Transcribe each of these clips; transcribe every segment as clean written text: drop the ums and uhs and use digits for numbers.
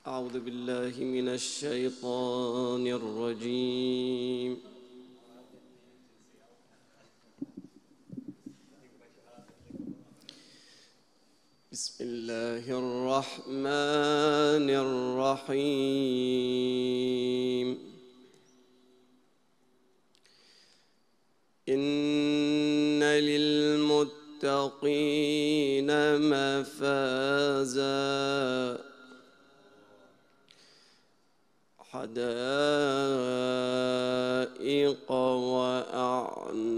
أعوذ بالله من الشيطان الرجيم. بسم الله الرحمن الرحيم. إن للمتقين مفازا حدائق وأعنابا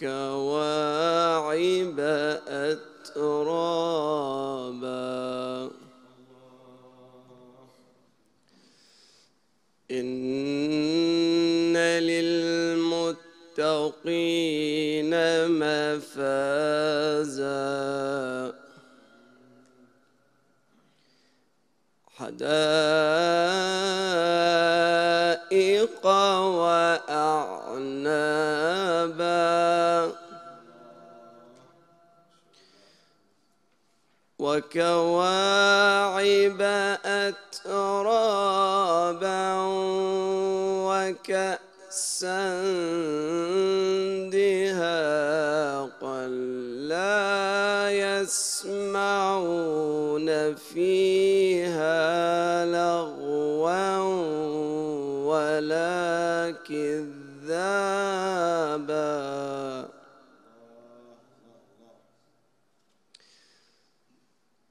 وكواعب أترابا. إن للمتقين مفازا حدائق وأعنابا وكواعب أترابا وكأسا دهاقا لا يسمعون فيها لغوا ولا كذابا.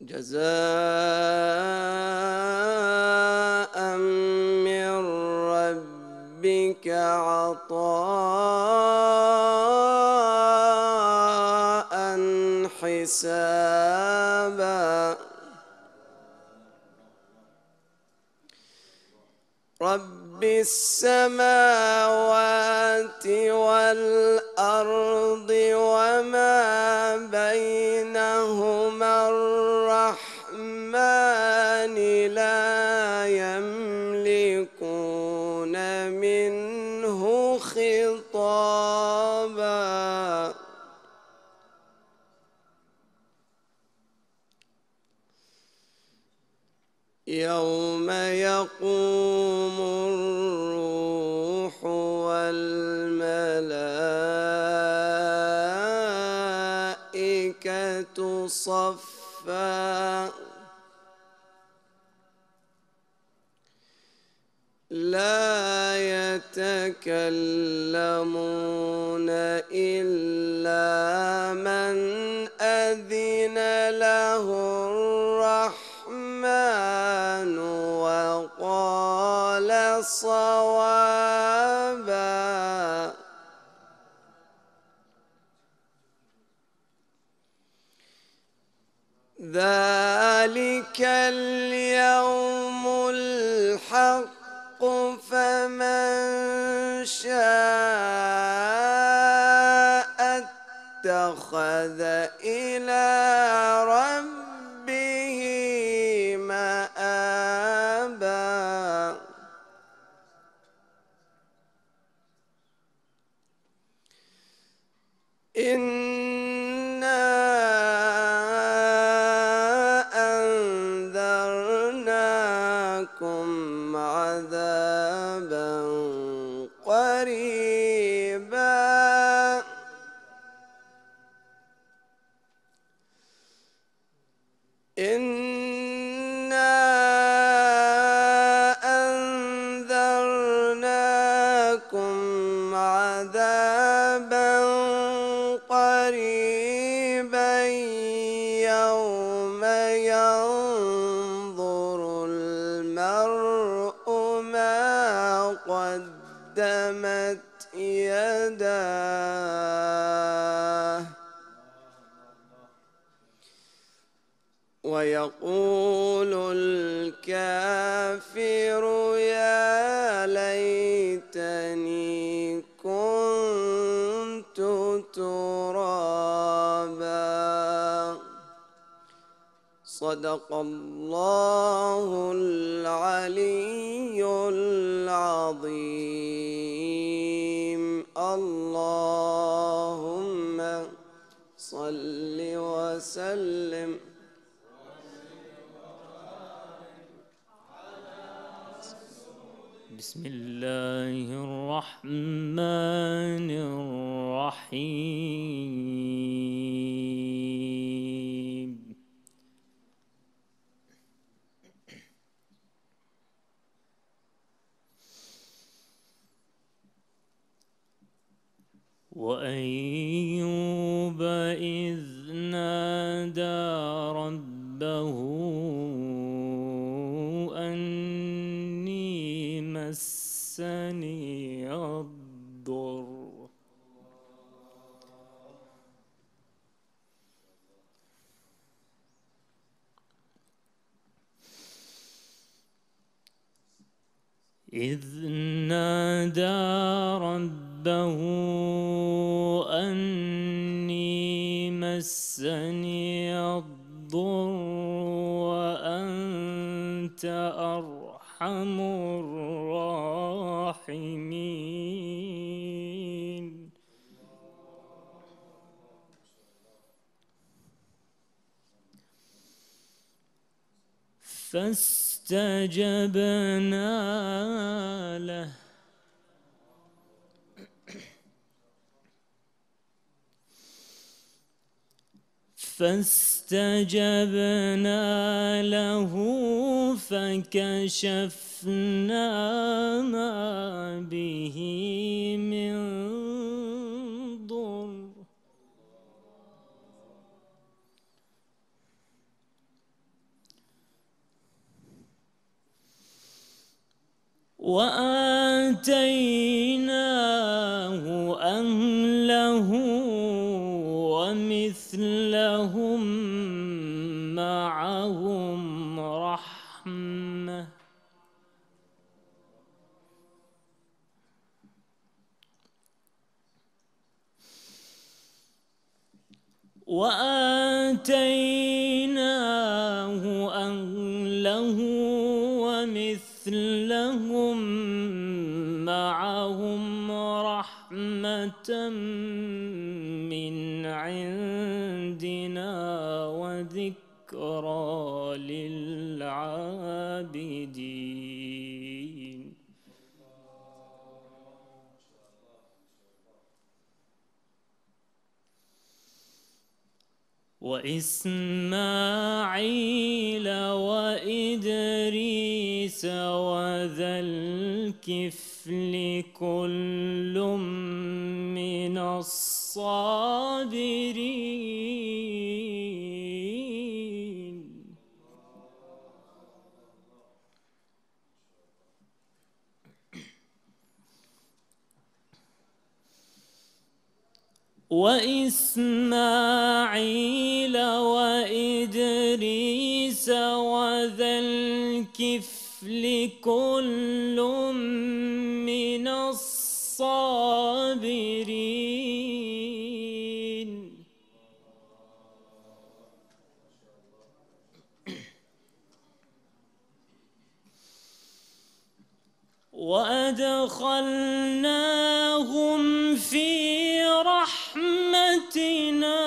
جزاء من ربك عطاء حسابا. رب السماوات والأرض وما بينهما الرحمن لا يملكون منه خطابا. يوم يقوم الروح والملائكة صفا لا يتكلمون إلا من أذن له الرحمن وقال صوابا. ذلك اليوم الحق فمن شاء اتخذ إلى ربه مآبا. إنا أنذرناكم عذابا قريبا. إنا أنذرناكم عذابا قريبا يوم ينظر المرء ما قدمت يداه ويقول الكافر يا ليتني كنت ترابا. صدق الله العلي العظيم. اللهم صل وسلم بسم الله الرحمن الرحيم. وأيوب إذ نادى ربه أني مسني الضر إذ نادى ربه أني مسني الضر وأنت أرحم الراحمين. فاستجبنا له فكشفنا ما به من ضر وآتيناه أهله ومثلهم معهم رحمة ومثلهم معهم رحمة من عندنا وذكرى للعابدين. وإسماعيل وإدريس وذا الكفل كل من الصابرين. وإسماعيل وإدريس وذا الكفل كل من الصابرين. وأدخلناهم في رحمتنا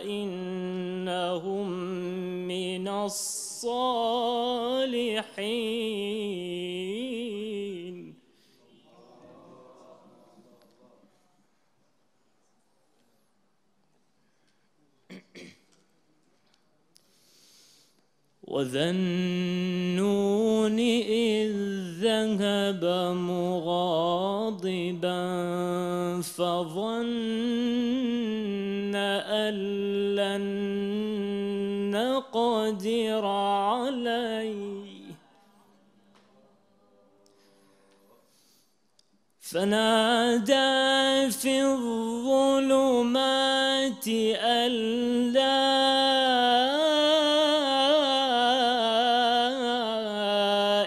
إنهم من الصالحين. وذا النون إذ ذهب مغاضبا فظن أن لن نقدر عليه فنادى في الظلمات أن لا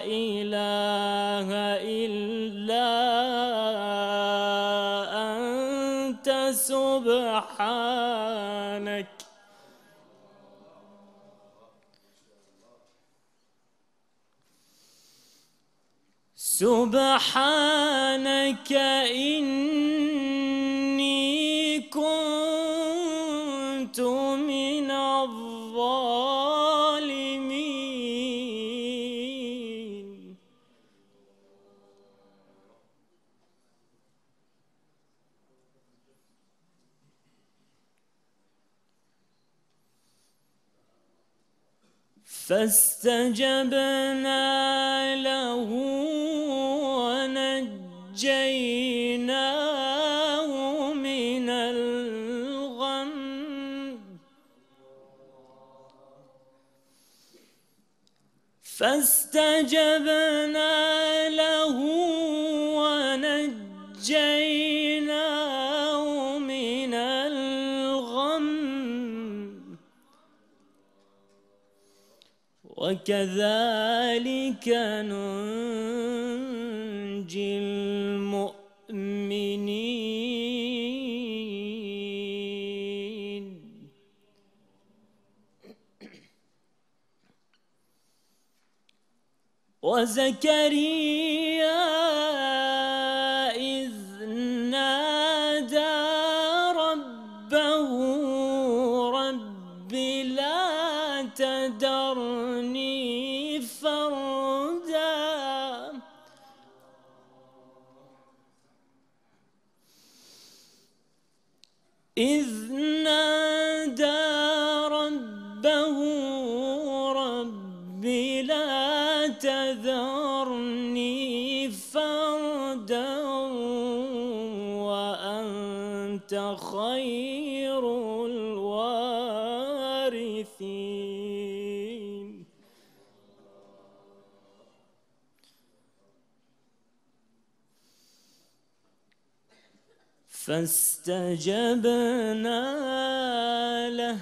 إله إلا أنت سبحانك إني كنت من الظالمين. فاستجبنا له ونجيناه من الغم فاستجبنا له ونجيناه من الغم وكذلك ننجي المؤمنين. وزكريا إذ نادى ربه رب لا تذرني فردا إذ نادى ربه رب لا تذرني فردا وأنت خير الوارثين. فاستجبنا له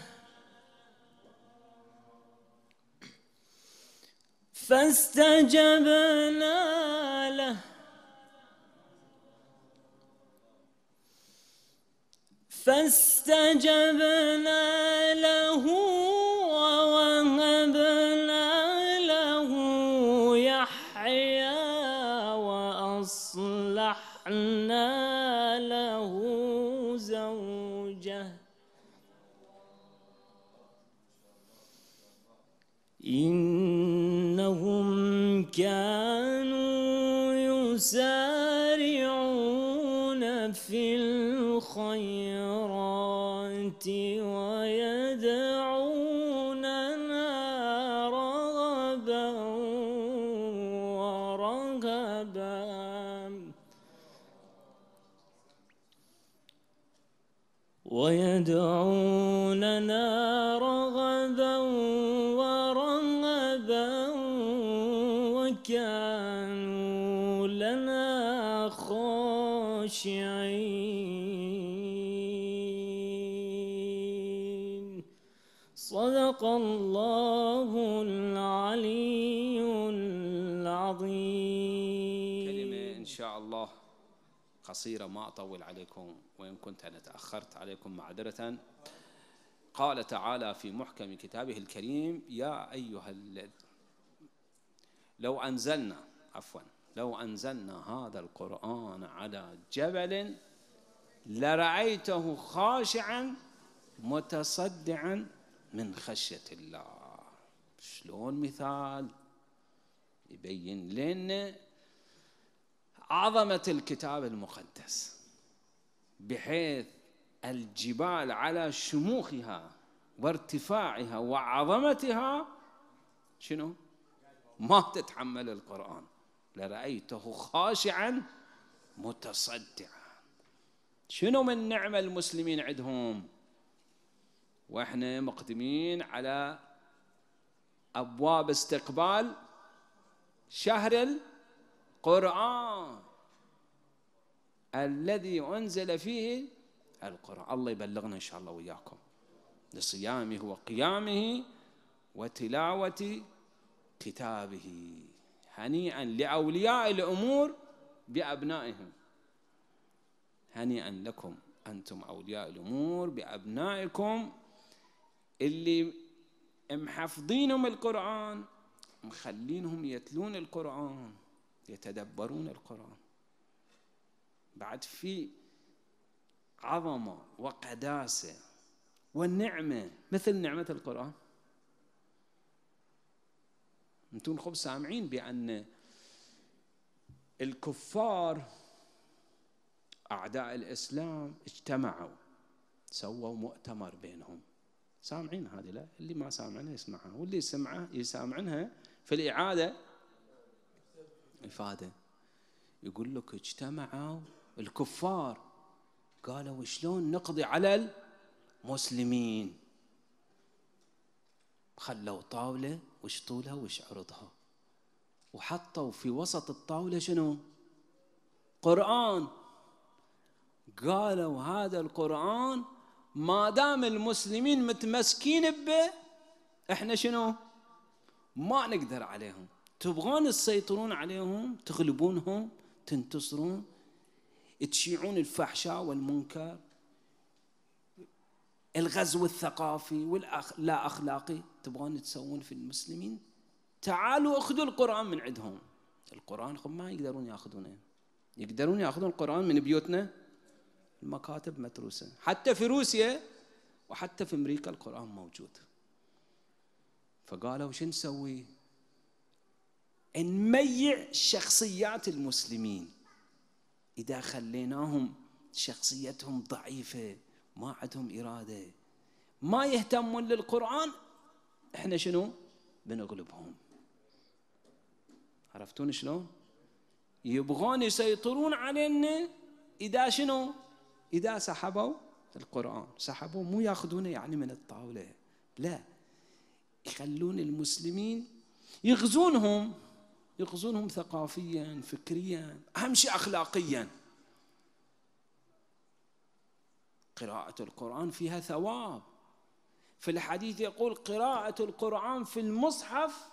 فاستجبنا له فاستجبنا له ووهبنا له يحيى وأصلحنا له زوجه إنهم كانوا يسارعون في الخيرات ويدعوننا رغبا ورهبا وكانوا لنا خاشعين. صدق الله العلي العظيم. كلمة إن شاء الله قصيرة ما أطول عليكم، وإن كنت أنا تأخرت عليكم معذرة. قال تعالى في محكم كتابه الكريم: يا أيها لو أنزلنا هذا القرآن على جبل لرأيته خاشعا متصدعا من خشية الله. شلون مثال يبين لنا عظمة الكتاب المقدس، بحيث الجبال على شموخها وارتفاعها وعظمتها شنو؟ ما تتحمل القرآن. لرأيته خاشعا متصدعا. شنو من نعمة المسلمين عندهم واحنا مقدمين على أبواب استقبال شهر القرآن الذي أنزل فيه القرآن. الله يبلغنا إن شاء الله وياكم لصيامه وقيامه وتلاوة كتابه. هنيئا لأولياء الأمور بأبنائهم. هنيئا لكم أنتم أولياء الأمور بأبنائكم اللي محفظينهم القرآن، مخلينهم يتلون القرآن، يتدبرون القرآن. بعد في عظمة وقداسة والنعمة مثل نعمة القرآن. انتم خب سامعين بأن الكفار أعداء الإسلام اجتمعوا، سووا مؤتمر بينهم، سامعين هذه؟ لا، اللي ما سامعنها يسمعها، واللي يسامعنها في الإعادة إفادة. يقول لك اجتمعوا الكفار قالوا شلون نقضي على المسلمين، خلوا طاولة وش طولها وش عرضها، وحطوا في وسط الطاولة شنو؟ قرآن. قالوا هذا القرآن ما دام المسلمين متمسكين به احنا شنو؟ ما نقدر عليهم. تبغون تسيطرون عليهم، تغلبونهم، تنتصرون، تشيعون الفحشاء والمنكر، الغزو الثقافي واللا أخلاقي تبغون تسوون في المسلمين، تعالوا اخذوا القرآن من عندهم. القرآن ما يقدرون ياخذونه، يقدرون ياخذون القرآن من بيوتنا، المكاتب متروسة، حتى في روسيا وحتى في أمريكا القرآن موجود. فقالوا شو نسوي؟ نميع شخصيات المسلمين. إذا خليناهم شخصيتهم ضعيفة، ما عندهم إرادة، ما يهتمون للقرآن، إحنا شنو؟ بنغلبهم. عرفتون شلون؟ يبغون يسيطرون علينا إذا شنو؟ إذا سحبوا القرآن، سحبوا مو ياخذونه يعني من الطاولة، لا، يخلون المسلمين يغزونهم ثقافيا، فكريا، أهم شيء أخلاقيا. قراءة القرآن فيها ثواب. في الحديث يقول قراءة القرآن في المصحف،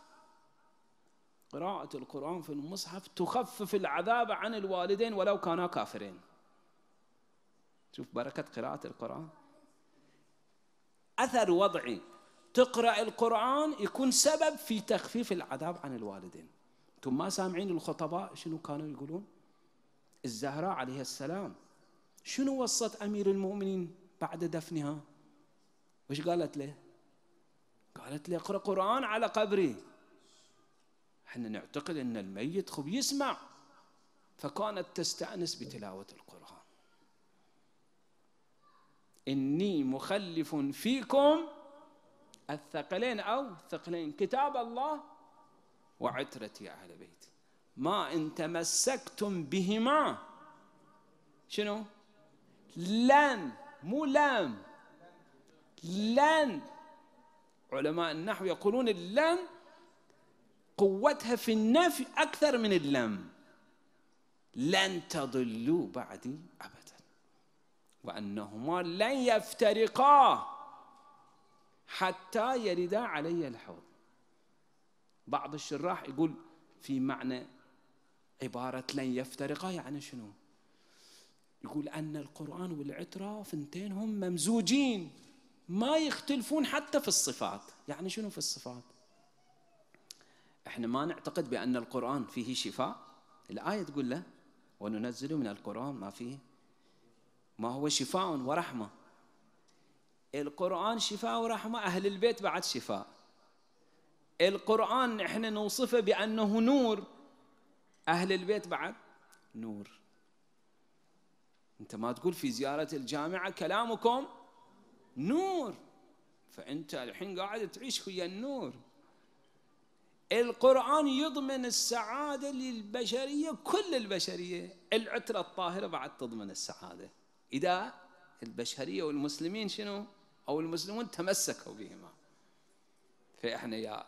قراءة القرآن في المصحف تخفف العذاب عن الوالدين ولو كانا كافرين. شوف بركة قراءة القرآن، أثر وضعي. تقرأ القرآن يكون سبب في تخفيف العذاب عن الوالدين. أنتم ما سامعين الخطباء شنو كانوا يقولون؟ الزهراء عليه السلام شنو وصت أمير المؤمنين بعد دفنها؟ وش قالت له؟ قالت له اقرأ قرآن على قبري. احنا نعتقد أن الميت خب يسمع، فكانت تستأنس بتلاوة القرآن. إني مخلف فيكم الثقلين أو ثقلين، كتاب الله وعترتي أهل بيتي، ما إن تمسكتم بهما شنو؟ لن، مو لام، لن. علماء النحو يقولون اللن قوتها في النفي أكثر من اللم. لن تضلوا بعدي أبدا، وأنهما لن يفترقا حتى يردا علي الحوض. بعض الشراح يقول في معنى عبارة لن يفترقا يعني شنو؟ يقول أن القرآن والعترة ثنتينهم ممزوجين، ما يختلفون حتى في الصفات. يعني شنو في الصفات؟ احنا ما نعتقد بأن القرآن فيه شفاء. الآية تقول له وننزل من القرآن ما هو شفاء ورحمة. القرآن شفاء ورحمة، أهل البيت بعد شفاء. القرآن احنا نوصفه بأنه نور، أهل البيت بعد نور. أنت ما تقول في زيارة الجامعة كلامكم نور، فأنت الحين قاعد تعيش ويا النور. القرآن يضمن السعادة للبشرية، كل البشرية. العترة الطاهرة بعد تضمن السعادة إذا البشرية والمسلمين شنو؟ أو المسلمون تمسكوا بهما. فإحنا يا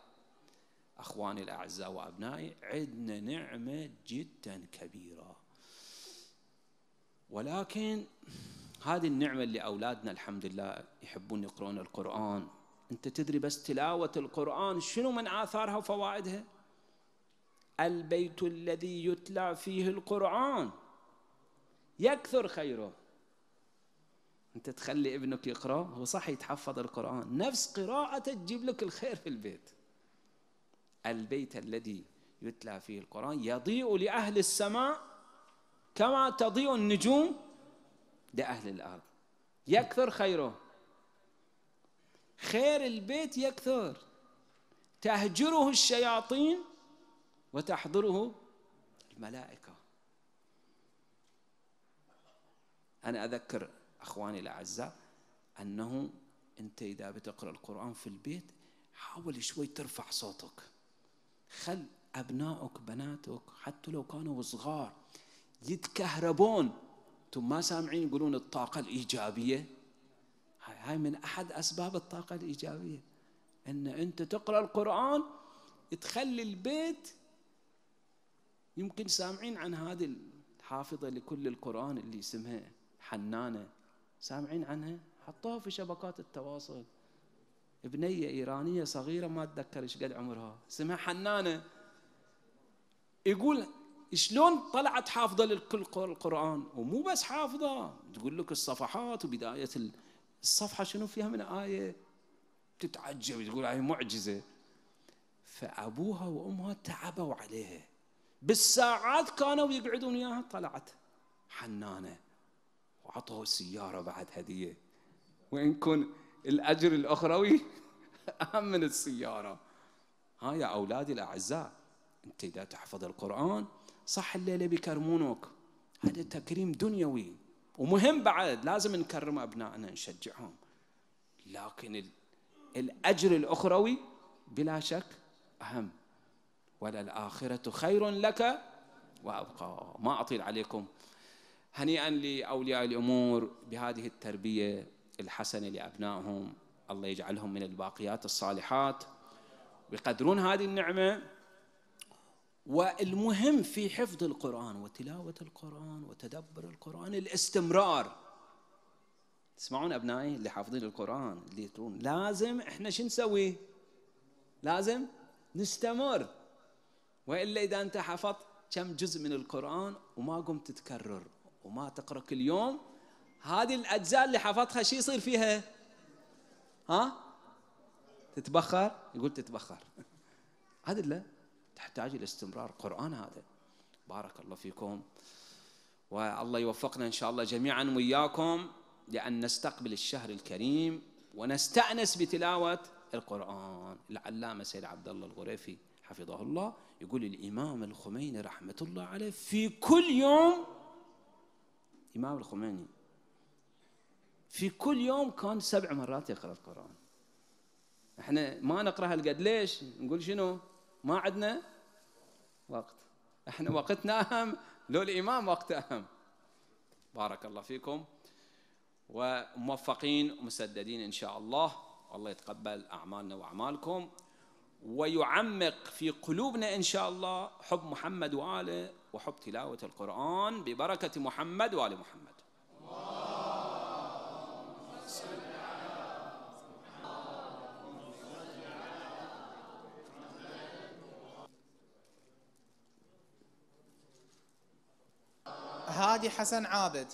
أخواني الأعزاء وأبنائي عندنا نعمة جدا كبيرة، ولكن هذه النعمة اللي أولادنا الحمد لله يحبون يقرؤون القرآن. أنت تدري بس تلاوة القرآن شنو من آثارها وفوائدها؟ البيت الذي يتلى فيه القرآن يكثر خيره. أنت تخلي ابنك يقرأ، هو صح يتحفظ القرآن، نفس قراءته تجيب لك الخير في البيت. البيت الذي يتلى فيه القرآن يضيء لأهل السماء كما تضيء النجوم لأهل الأرض، يكثر خيره. خير البيت يكثر، تهجره الشياطين وتحضره الملائكة. أنا أذكر أخواني الأعزاء أنه أنت إذا بتقرأ القرآن في البيت حاول شوي ترفع صوتك، خل أبنائك بناتك حتى لو كانوا صغار يتكهربون. أنتم ما سامعين يقولون الطاقة الإيجابية؟ هاي من أحد أسباب الطاقة الإيجابية، أن أنت تقرأ القرآن تخلي البيت. يمكن سامعين عن هذه الحافظة لكل القرآن اللي اسمها حنانة، سامعين عنها؟ حطوها في شبكات التواصل. ابنية إيرانية صغيرة ما أتذكر إيش قد عمرها، اسمها حنانة. يقول شلون طلعت حافظة لكل القرآن، ومو بس حافظة، تقول لك الصفحات وبداية الصفحة شنو فيها من آية، تتعجب تقول هاي معجزة. فأبوها وأمها تعبوا عليها، بالساعات كانوا يقعدون وياها. طلعت حنانة وعطوه السيارة بعد هدية، وإن كن الأجر الأخروي أهم من السيارة. ها يا أولادي الأعزاء، أنت إذا تحفظ القرآن صح الليلة بيكرمونك، هذا تكريم دنيوي ومهم بعد، لازم نكرم أبنائنا نشجعهم، لكن الأجر الأخروي بلا شك أهم. وللآخرة خير لك وأبقى. ما أطيل عليكم، هنيئا لأولياء الأمور بهذه التربية الحسنة لأبنائهم، الله يجعلهم من الباقيات الصالحات ويقدرون هذه النعمة. والمهم في حفظ القرآن وتلاوة القرآن وتدبر القرآن الاستمرار. تسمعون أبنائي اللي حافظين القرآن اللي يقولون لازم إحنا شو نسوي؟ لازم نستمر، وإلا إذا أنت حفظت كم جزء من القرآن وما قمت تتكرر وما تقرأ كل يوم، هذه الأجزاء اللي حفظتها شو يصير فيها؟ ها؟ تتبخر؟ يقول تتبخر. هذا لا، تحتاج الاستمرار. قرآن هذا. بارك الله فيكم، والله يوفقنا إن شاء الله جميعا وياكم لأن نستقبل الشهر الكريم ونستأنس بتلاوة القرآن. العلامة سيد عبد الله الغريفي حفظه الله يقول الإمام الخميني رحمة الله عليه في كل يوم، إمام الخميني في كل يوم كان 7 مرات يقرأ القرآن. احنا ما نقرأ هالقد، ليش؟ نقول شنو؟ ما عندنا وقت. احنا وقتنا أهم، لو الإمام وقته أهم. بارك الله فيكم وموفقين ومسددين إن شاء الله، والله يتقبل أعمالنا وأعمالكم ويعمق في قلوبنا إن شاء الله حب محمد وآله وحب تلاوة القرآن ببركة محمد وآل محمد. هادي حسن عابد.